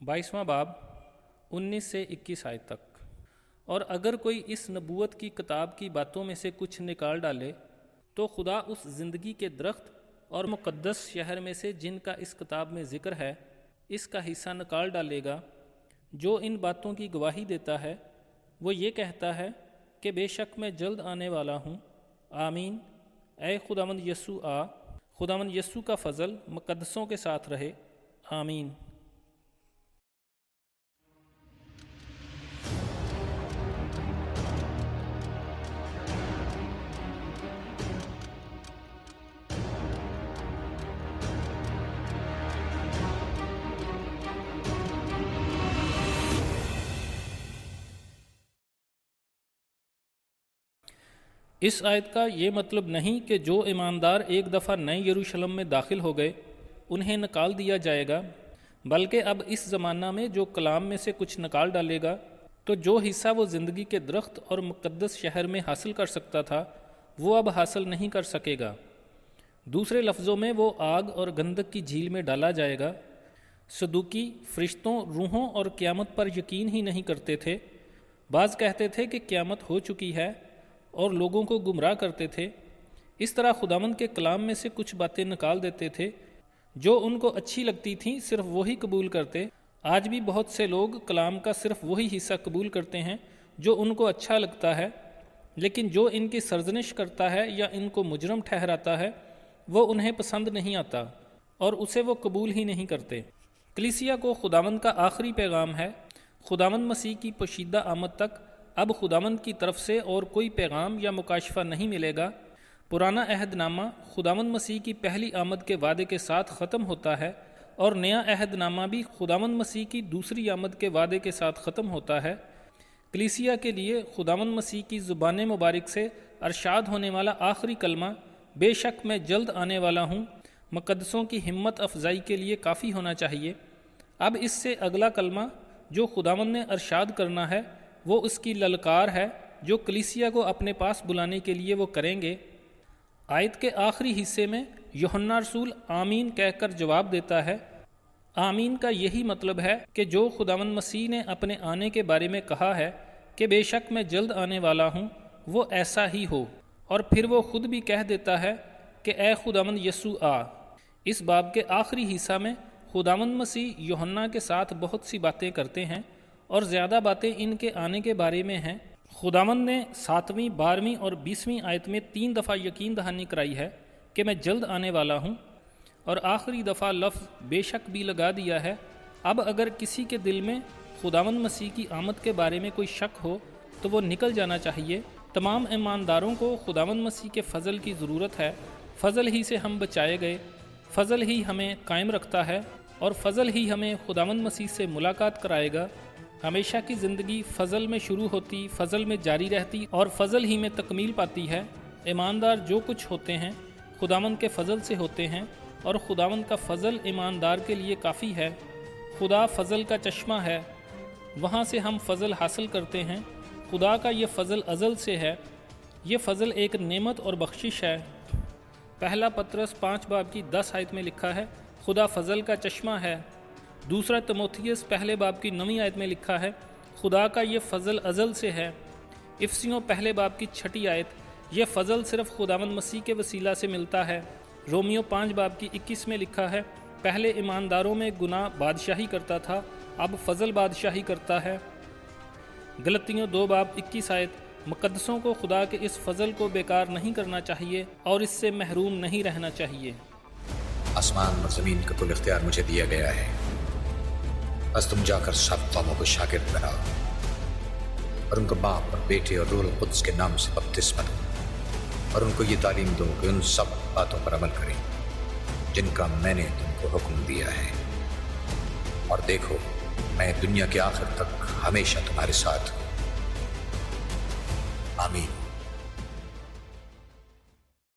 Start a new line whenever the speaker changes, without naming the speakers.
22वां बाब 19 से 21 आयत तक। और अगर कोई इस नबूवत की किताब की बातों में से कुछ निकाल डाले तो खुदा उस ज़िंदगी के दरख्त और मुक़द्दस शहर में से जिनका इस किताब में ज़िक्र है इसका हिस्सा निकाल डालेगा। जो इन बातों की गवाही देता है वो ये कहता है कि बेशक मैं जल्द आने वाला हूँ। आमीन। ऐ खुदावंद यस्सू आ, खुदावंद यस्सू का फ़ज़ल मुक़द्दसों के साथ रहे। आमीन। इस आयत का ये मतलब नहीं कि जो ईमानदार एक दफ़ा नए यरूशलेम में दाखिल हो गए उन्हें निकाल दिया जाएगा, बल्कि अब इस ज़माना में जो कलाम में से कुछ निकाल डालेगा तो जो हिस्सा वो ज़िंदगी के दरख्त और मुक़द्दस शहर में हासिल कर सकता था वो अब हासिल नहीं कर सकेगा। दूसरे लफ्ज़ों में वो आग और गंधक की झील में डाला जाएगा। सदूकी फ़रिश्तों, रूहों और क़यामत पर यकीन ही नहीं करते थे। बाज़ कहते थे कि क़यामत हो चुकी है और लोगों को गुमराह करते थे। इस तरह खुदावंद के कलाम में से कुछ बातें निकाल देते थे। जो उनको अच्छी लगती थीं सिर्फ वही कबूल करते। आज भी बहुत से लोग कलाम का सिर्फ वही हिस्सा कबूल करते हैं जो उनको अच्छा लगता है, लेकिन जो इनकी सरजनिश करता है या इनको मुजरम ठहराता है वो उन्हें पसंद नहीं आता और उसे वो कबूल ही नहीं करते। कलीसिया को खुदावंद का आखिरी पैगाम है। खुदावंद मसीह की पोशीदा आमद तक अब खुदावंद की तरफ से और कोई पैगाम या मुकाशफा नहीं मिलेगा। पुराना अहदनामा खुदावंद मसीह की पहली आमद के वादे के साथ ख़त्म होता है और नया अहदनामा भी खुदावंद मसीह की दूसरी आमद के वादे के साथ ख़त्म होता है। कलीसिया के लिए खुदावंद मसीह की ज़ुबान मुबारक से अरशाद होने वाला आखिरी कलमा बेशक मैं जल्द आने वाला हूँ मुक़द्दसों की हिम्मत अफजाई के लिए काफ़ी होना चाहिए। अब इससे अगला कलमा जो खुदावंद ने अरशाद करना है वो उसकी ललकार है जो कलीसिया को अपने पास बुलाने के लिए वो करेंगे। आयत के आखिरी हिस्से में यूहन्ना रसूल आमीन कहकर जवाब देता है। आमीन का यही मतलब है कि जो खुदावंद मसीह ने अपने आने के बारे में कहा है कि बेशक मैं जल्द आने वाला हूँ वो ऐसा ही हो। और फिर वो खुद भी कह देता है कि ए खुदावंद यस्सू आ। इस बाब के आखिरी हिस्सा में खुदावंद मसीह यूहन्ना के साथ बहुत सी बातें करते हैं और ज़्यादा बातें इनके आने के बारे में हैं। खुदावंद ने 7वीं, 12वीं और 20वीं आयत में 3 दफ़ा यकीन दहानी कराई है कि मैं जल्द आने वाला हूँ और आखिरी दफ़ा लफ्ज़ बेशक भी लगा दिया है। अब अगर किसी के दिल में खुदावंद मसीह की आमद के बारे में कोई शक हो तो वो निकल जाना चाहिए। तमाम ईमानदारों को खुदावंद मसीह के फ़ज़ल की ज़रूरत है। फ़ज़ल ही से हम बचाए गए, फ़ज़ल ही हमें कायम रखता है और फ़ज़ल ही हमें खुदावंद मसीह से मुलाकात कराएगा। हमेशा की ज़िंदगी फ़ज़ल में शुरू होती, फ़ज़ल में जारी रहती और फ़ज़ल ही में तकमील पाती है। ईमानदार जो कुछ होते हैं खुदावंद के फ़ज़ल से होते हैं और खुदावंद का फ़ज़ल ईमानदार के लिए काफ़ी है। खुदा फ़ज़ल का चश्मा है, वहाँ से हम फ़ज़ल हासिल करते हैं। खुदा का ये फ़ज़ल अज़ल से है। ये फ़ज़ल एक नेमत और बख्शिश है। पहला पतरस 5 बाब की 10 आयत में लिखा है खुदा फ़ज़ल का चश्मा है। दूसरा तीमुथियुस पहले बाब की 9वीं आयत में लिखा है खुदा का ये फ़ज़ल अज़ल से है। इफसियों पहले बाब की 6ठी आयत ये फ़ज़ल सिर्फ़ खुदावंद मसीह के वसीला से मिलता है। रोमियो 5 बाब की 21 में लिखा है पहले ईमानदारों में गुनाह बादशाही करता था, अब फ़ज़ल बादशाही करता है। गलतियों 2 बाब 21 आयत मुक़द्दसों को खुदा के इस फ़ज़ल को बेकार नहीं करना चाहिए और इससे महरूम नहीं रहना चाहिए।
आसमान और ज़मीन का कुल इख्तियार मुझे दिया गया है, बस तुम जाकर सब कौमों को शागिर्द बनाओ और उनको बाप और बेटे और रूह कुद्स के नाम से बपतिस्मा दो और उनको ये तालीम दो कि उन सब बातों पर अमल करें जिनका मैंने तुमको हुक्म दिया है। और देखो मैं दुनिया के आखिर तक हमेशा तुम्हारे साथ हूँ। आमीन।